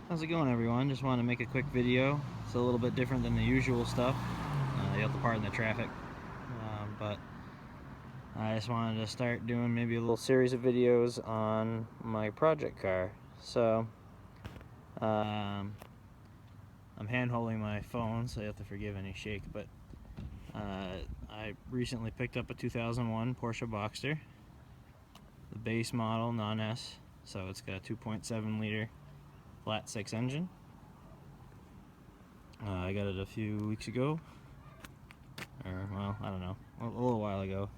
How's it going, everyone? Just wanted to make a quick video. It's a little bit different than the usual stuff. You have to pardon the traffic, but I just wanted to start doing maybe a little series of videos on my project car. So I'm hand holding my phone, so you have to forgive any shake, but I recently picked up a 2001 Porsche Boxster, the base model, non-S, so it's got a 2.7 liter flat 6 engine. I got it a few weeks ago, or well, I don't know, a little while ago,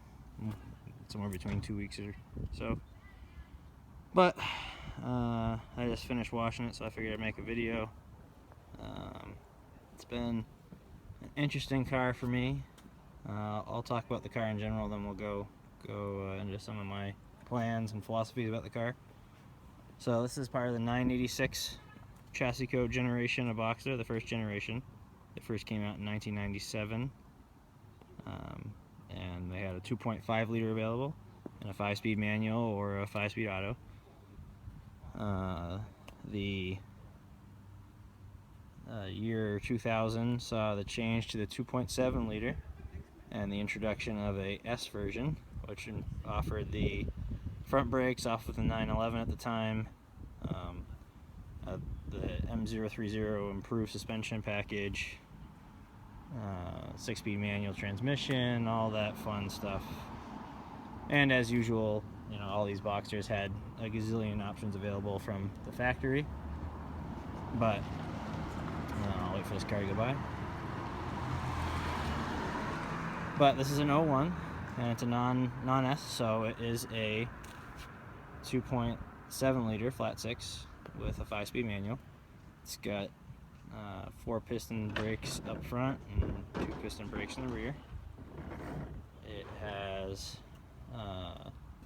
somewhere between 2 weeks or so. But I just finished washing it, so I figured I'd make a video. It's been an interesting car for me. I'll talk about the car in general, then we'll go into some of my plans and philosophies about the car. So this is part of the 986 chassis code generation of Boxster, the first generation. It first came out in 1997, and they had a 2.5 liter available and a 5-speed manual or a 5-speed auto. The year 2000 saw the change to the 2.7 liter and the introduction of a S version, which offered the front brakes off with the 911 at the time, the M030 improved suspension package, 6-speed manual transmission, all that fun stuff. And as usual, you know, all these Boxsters had a gazillion options available from the factory. But I'll wait for this car to go by. But this is an 01, and it's a non-S, so it is a 2.7 liter flat 6 with a 5-speed manual. It's got 4 piston brakes up front and 2 piston brakes in the rear. It has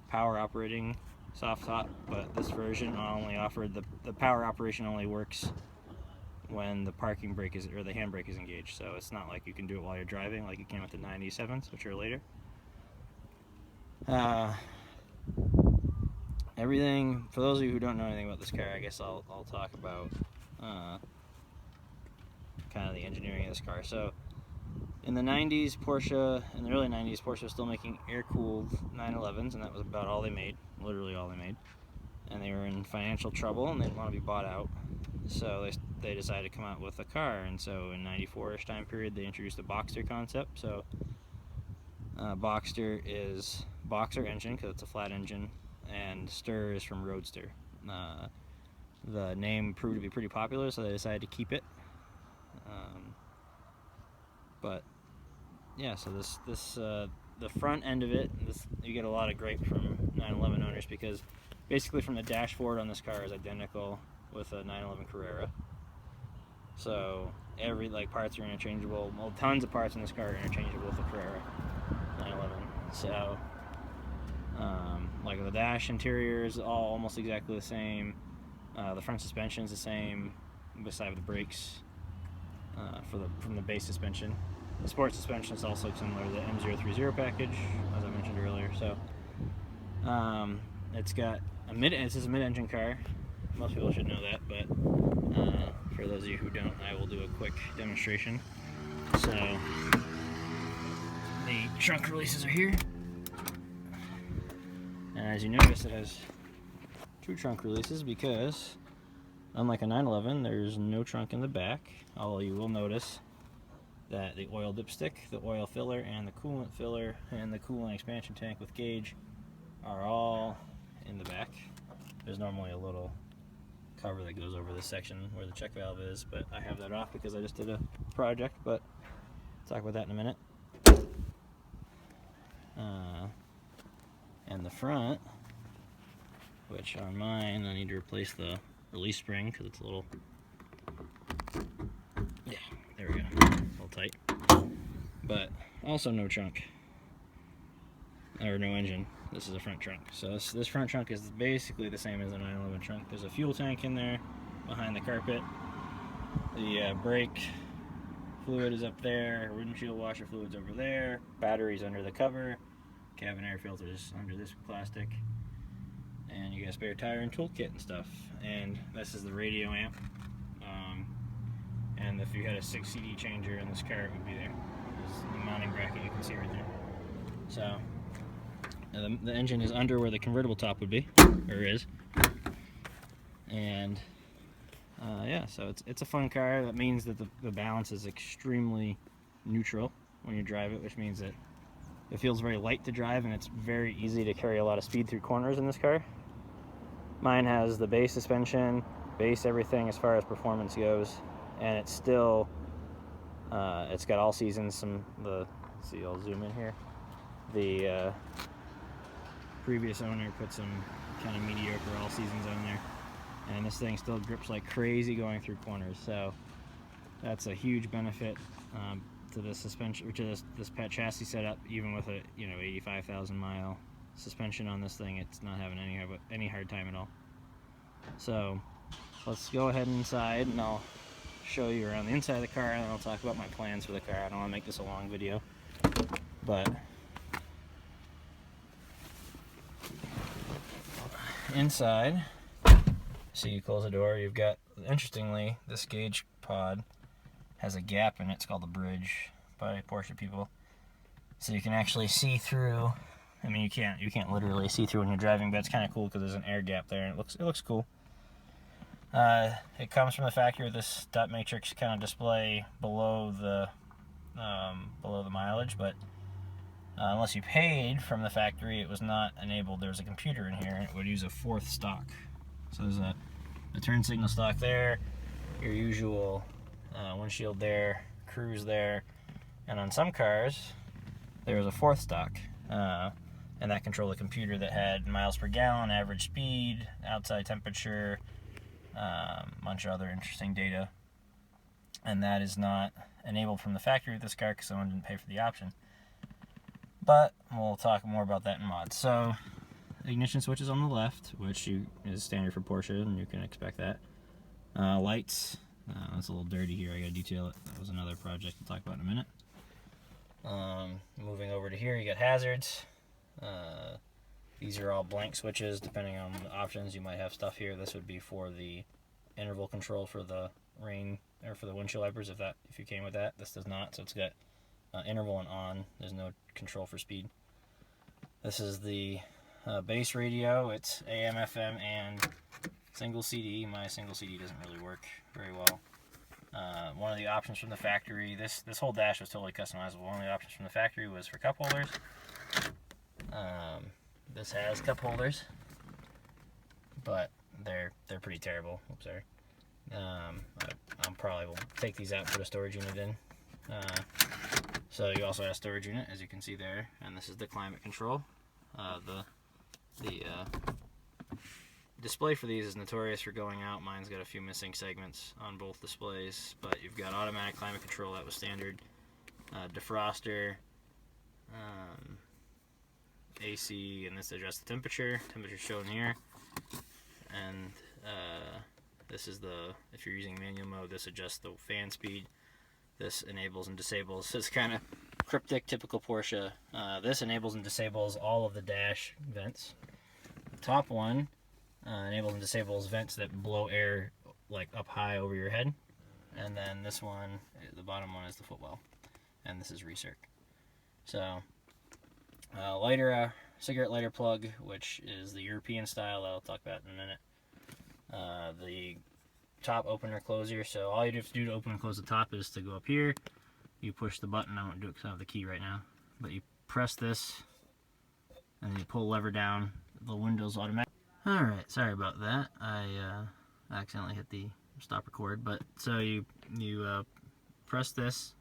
power operating soft top, but this version only offered the power operation only works when the parking brake is, or the handbrake is engaged. So it's not like you can do it while you're driving like it came with the 97s, which are later. Everything, for those of you who don't know anything about this car, I guess I'll talk about kind of the engineering of this car. So in the 90s, in the early 90s, Porsche was still making air-cooled 911s, and that was about all they made, literally all they made. And they were in financial trouble, and they didn't want to be bought out. So they decided to come out with a car, and so in 94-ish time period, they introduced the Boxster concept. So Boxster is boxer engine, because it's a flat engine, and Stir is from Roadster. The name proved to be pretty popular, so they decided to keep it. But yeah, so the front end of it, you get a lot of gripe from 911 owners, because basically from the dashboard on this car is identical with a 911 Carrera. So every parts are interchangeable. Well, tons of parts in this car are interchangeable with the Carrera 911. So like the dash interior is all almost exactly the same. The front suspension is the same, beside the brakes from the base suspension. The sport suspension is also similar to the M030 package, as I mentioned earlier. So it's got this is a mid-engine car. Most people should know that, but for those of you who don't, I will do a quick demonstration. So the trunk releases are here, and as you notice, it has 2 trunk releases because, unlike a 911, there's no trunk in the back. Although you will notice that the oil dipstick, the oil filler, and the coolant filler, and the coolant expansion tank with gauge are all in the back. There's normally a little cover that goes over this section where the check valve is, but I have that off because I just did a project, but I'll talk about that in a minute. And the front, which on mine I need to replace the release spring because it's a little, yeah, there we go, a little tight, but also no trunk, or no engine. This is a front trunk. So this front trunk is basically the same as a 911 trunk. There's a fuel tank in there behind the carpet. The brake fluid is up there. Windshield washer fluid's over there. Batteries under the cover. Cabin air filters under this plastic. And you got a spare tire and toolkit and stuff. And this is the radio amp. And if you had a 6 CD changer in this car, it would be there. There's the mounting bracket you can see right there. So the engine is under where the convertible top would be, or is. And yeah, so it's a fun car. That means that the balance is extremely neutral when you drive it, which means that it feels very light to drive, and it's very easy to carry a lot of speed through corners in this car. Mine has the base suspension, base everything as far as performance goes, and it's still it's got all seasons. Let's see, I'll zoom in here. The previous owner put some kind of mediocre all seasons on there, and this thing still grips like crazy going through corners. So that's a huge benefit to the suspension, or to this chassis setup. Even with a 85,000 mile suspension on this thing, it's not having any hard time at all. So let's go ahead inside, and I'll show you around the inside of the car, and then I'll talk about my plans for the car. I don't want to make this a long video, but inside, so you close the door, you've got, interestingly, this gauge pod has a gap in it. It's called the bridge by Porsche people, so you can actually see through. I mean, you can't literally see through when you're driving, but it's kind of cool because there's an air gap there, and it looks cool. It comes from the factory with this dot matrix kind of display below the mileage, but unless you paid from the factory, it was not enabled. There was a computer in here, and it would use a 4th stock. So there's a turn signal stock there, your usual windshield there, cruise there, and on some cars there was a 4th stock, and that controlled a computer that had miles per gallon, average speed, outside temperature, a bunch of other interesting data, and that is not enabled from the factory with this car because someone didn't pay for the option. But we'll talk more about that in mods. So ignition switch is on the left, which is standard for Porsche, and you can expect that. Lights, it's a little dirty here, I gotta detail it. That was another project we'll talk about in a minute. Moving over to here, you got hazards. These are all blank switches. Depending on the options, you might have stuff here. This would be for the interval control for the rain, or for the windshield wipers, if you came with that. This does not, so it's got interval and on. There's no control for speed. This is the base radio. It's AM, FM, and single CD. My single CD doesn't really work very well. One of the options from the factory, this whole dash was totally customizable. One of the options from the factory was for cup holders. This has cup holders, but they're pretty terrible. Oops, sorry. I probably will take these out and put a storage unit in. So you also have a storage unit, as you can see there, and this is the climate control. The display for these is notorious for going out. Mine's got a few missing segments on both displays, but you've got automatic climate control. That was standard. Defroster, AC, and this adjusts the temperature. Temperature shown here, and this is if you're using manual mode, this adjusts the fan speed. This enables and disables. So it's kind of cryptic, typical Porsche. This enables and disables all of the dash vents. The top one enables and disables vents that blow air like up high over your head, and then this one, the bottom one, is the footwell, and this is recirc. So cigarette lighter plug, which is the European style that I'll talk about in a minute. The top opener closer, so all you have to do to open and close the top is to go up here, you push the button. I won't do it because I have the key right now, but you press this and then you pull the lever down, the window's automatic. Alright, sorry about that, I accidentally hit the stop record, but so you press this,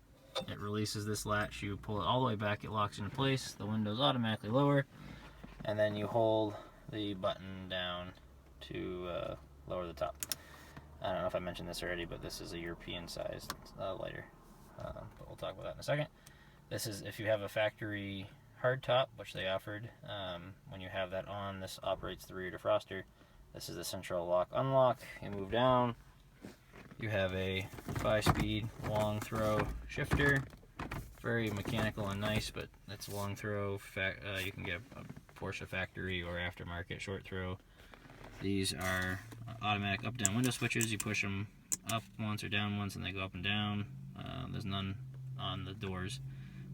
it releases this latch, you pull it all the way back, it locks into place, the window's automatically lower, and then you hold the button down to lower the top. I don't know if I mentioned this already, but this is a European sized lighter, but we'll talk about that in a second. This is if you have a factory hardtop, which they offered. When you have that on, this operates the rear defroster. This is the central lock unlock. You move down, you have a 5-speed long throw shifter. Very mechanical and nice, but it's long throw. You can get a Porsche factory or aftermarket short throw. These are automatic up-down window switches. You push them up once or down once and they go up and down. There's none on the doors,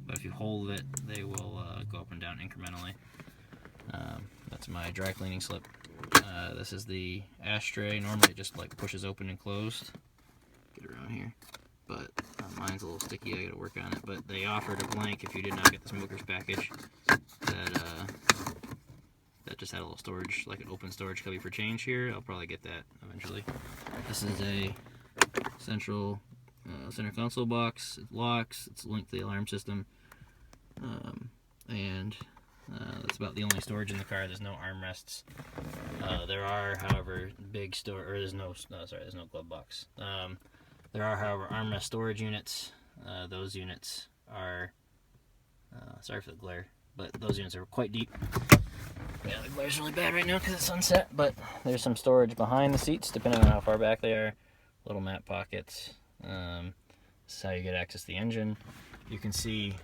but if you hold it, they will go up and down incrementally. That's my dry cleaning slip. This is the Ashtray. Normally it just like pushes open and closed. Get around here. But mine's a little sticky, I gotta work on it. But they offered a blank if you did not get the smoker's package that just had a little storage, like an open storage cubby for change here. I'll probably get that eventually. This is a center console box. It locks, it's linked to the alarm system. And that's about the only storage in the car. There's no armrests. There are, however, there's no glove box. There are, however, armrest storage units. Those units are, sorry for the glare, but those units are quite deep. Yeah, the glare's really bad right now because it's sunset, but there's some storage behind the seats, depending on how far back they are. Little mat pockets. This is how you get access to the engine. You can see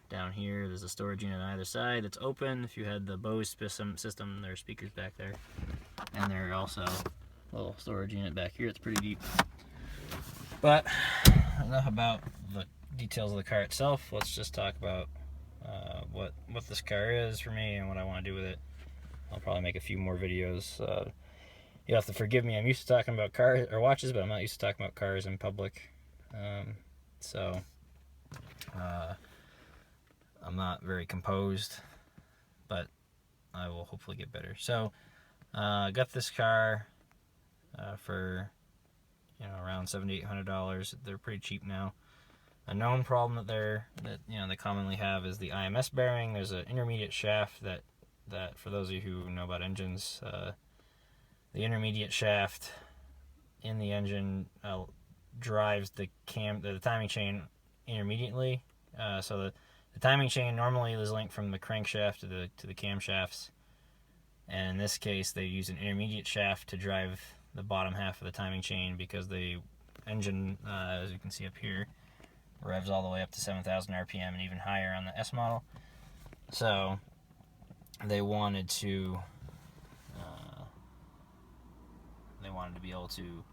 down here, there's a storage unit on either side. It's open. If you had the Bose system, there are speakers back there. And there are also a little storage unit back here. It's pretty deep. But enough about the details of the car itself. Let's just talk about what this car is for me and what I want to do with it. I'll probably make a few more videos. You'll have to forgive me. I'm used to talking about cars or watches, but I'm not used to talking about cars in public. I'm not very composed, but I will hopefully get better. So, I got this car for around $700-800. They're pretty cheap now. A known problem that they commonly have is the IMS bearing. There's an intermediate shaft that for those of you who know about engines, the intermediate shaft in the engine drives the timing chain intermediately. So the timing chain normally is linked from the crankshaft to the camshafts, and in this case they use an intermediate shaft to drive the bottom half of the timing chain because the engine, as you can see up here, revs all the way up to 7,000 RPM and even higher on the S model. So they wanted to be able to,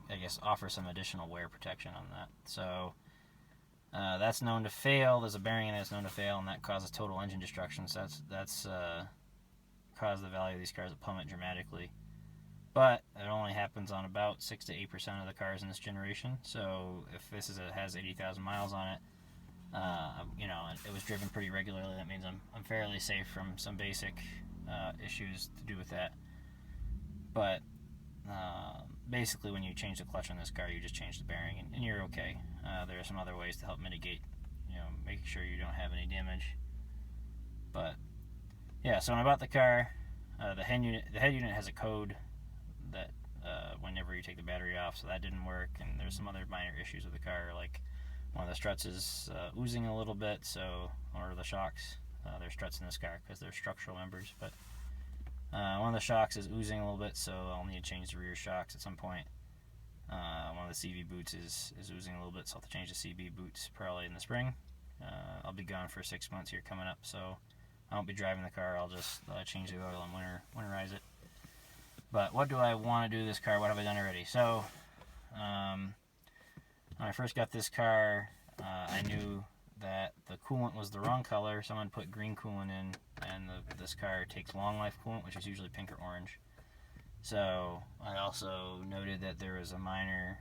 I guess, offer some additional wear protection on that. So that's known to fail. There's a bearing in it that's known to fail, and that causes total engine destruction. So that's caused the value of these cars to plummet dramatically. But it only happens on about 6 to 8% of the cars in this generation. So if this has 80,000 miles on it, and it was driven pretty regularly, that means I'm fairly safe from some basic issues to do with that. But basically, when you change the clutch on this car, you just change the bearing, and you're okay. There are some other ways to help mitigate, making sure you don't have any damage. But yeah, so when I bought the car, the head unit has a code that whenever you take the battery off, so that didn't work, and there's some other minor issues with the car, like one of the struts is oozing a little bit, so, or the shocks, there's struts in this car because they're structural members, but one of the shocks is oozing a little bit, so I'll need to change the rear shocks at some point. One of the CV boots is oozing a little bit, so I'll have to change the CV boots probably in the spring. I'll be gone for 6 months here coming up, so I won't be driving the car. I'll just change the oil and winterize it. But what do I want to do to this car? What have I done already? So, when I first got this car, I knew that the coolant was the wrong color. Someone put green coolant in, and this car takes long life coolant, which is usually pink or orange. So I also noted that there was a minor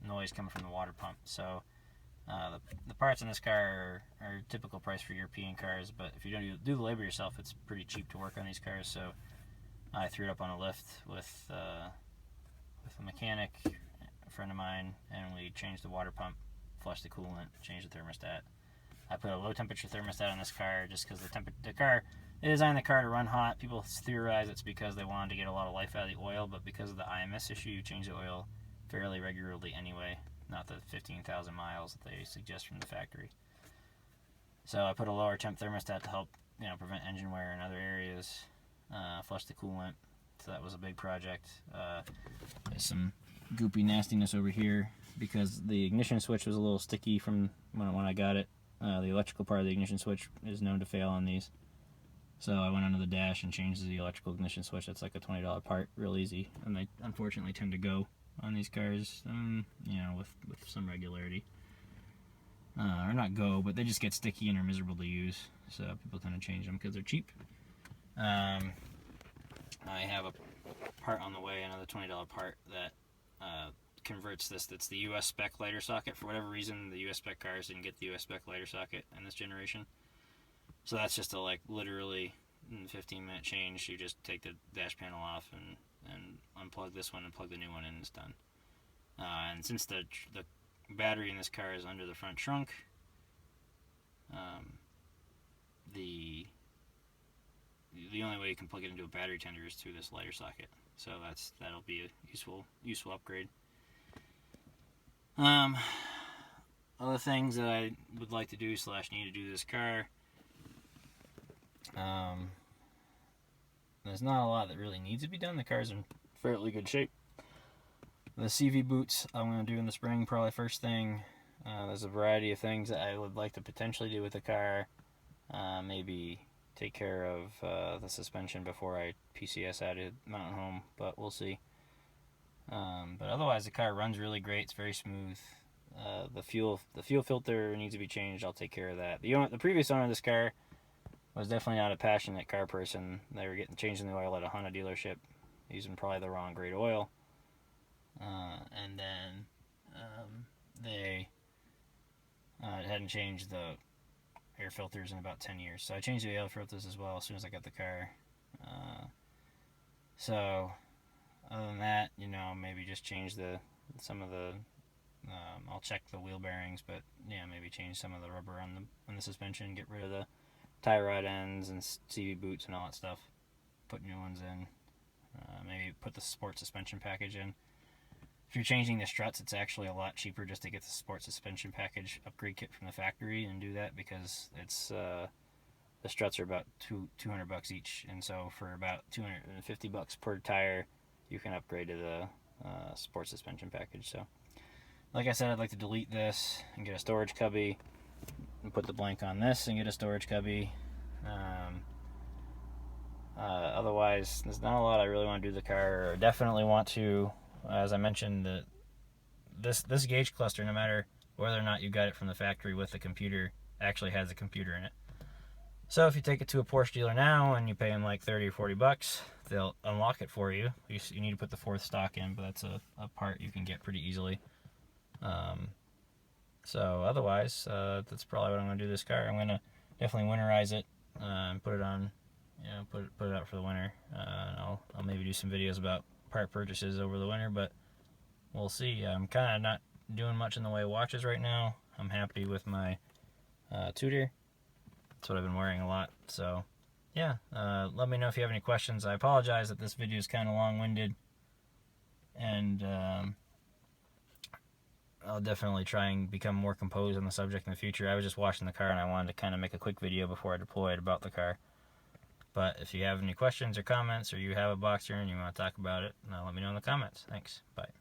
noise coming from the water pump. So the parts in this car are typical price for European cars, but if you don't do the labor yourself, it's pretty cheap to work on these cars. So I threw it up on a lift with a mechanic, a friend of mine, and we changed the water pump, flushed the coolant, changed the thermostat. I put a low temperature thermostat on this car just because they designed the car to run hot. People theorize it's because they wanted to get a lot of life out of the oil, but because of the IMS issue, you change the oil fairly regularly anyway, not the 15,000 miles that they suggest from the factory. So I put a lower temp thermostat to help prevent engine wear in other areas, flush the coolant, so that was a big project. There's some goopy nastiness over here because the ignition switch was a little sticky from when I got it. The electrical part of the ignition switch is known to fail on these. So I went under the dash and changed the electrical ignition switch. That's like a $20 part, real easy. And they unfortunately tend to go on these cars, you know, with some regularity. Or not go, but they just get sticky and are miserable to use. So people tend to change them because they're cheap. I have a part on the way, another $20 part that converts this. That's the US spec lighter socket. For whatever reason, the US spec cars didn't get the US spec lighter socket in this generation. So that's just a literally 15-minute change. You just take the dash panel off and unplug this one and plug the new one in, and it's done. And since the battery in this car is under the front trunk, the only way you can plug it into a battery tender is through this lighter socket. So that'll be a useful upgrade. Other things that I would like to do / need to do to this car. There's not a lot that really needs to be done. The car's in fairly good shape. The CV boots I'm going to do in the spring, probably first thing. There's a variety of things that I would like to potentially do with the car. Maybe take care of the suspension before I PCS added mountain home, but we'll see. But otherwise, the car runs really great. It's very smooth. The fuel filter needs to be changed. I'll take care of that. The previous owner of this car was definitely not a passionate car person. They were changing the oil at a Honda dealership, using probably the wrong grade oil. And then they hadn't changed the air filters in about 10 years. So I changed the air filters as well as soon as I got the car. So other than that, you know, maybe just change some of the I'll check the wheel bearings, but yeah, maybe change some of the rubber on the suspension, get rid of the tie rod ends and CV boots and all that stuff, put new ones in. Maybe put the sport suspension package in. If you're changing the struts, it's actually a lot cheaper just to get the sport suspension package upgrade kit from the factory and do that, because it's the struts are about $200 each, and so for about $250 per tire, you can upgrade to the sport suspension package. So, like I said, I'd like to delete this and get a storage cubby, and put the blank on this and get a storage cubby. Otherwise, there's not a lot I really want to do to the car. I definitely want to, as I mentioned, this gauge cluster, no matter whether or not you got it from the factory with the computer, actually has a computer in it. So if you take it to a Porsche dealer now and you pay them like $30 or $40, they'll unlock it for you. You need to put the fourth stock in, but that's a part you can get pretty easily. So otherwise, that's probably what I'm going to do to this car. I'm going to definitely winterize it and put it on, you know, put it out for the winter. I'll maybe do some videos about part purchases over the winter, but we'll see. I'm kind of not doing much in the way of watches right now. I'm happy with my Tudor. That's what I've been wearing a lot. So yeah, let me know if you have any questions. I apologize that this video is kind of long-winded, and I'll definitely try and become more composed on the subject in the future. I was just washing the car and I wanted to kind of make a quick video before I deployed about the car. But if you have any questions or comments, or you have a Boxster and you want to talk about it, let me know in the comments. Thanks. Bye.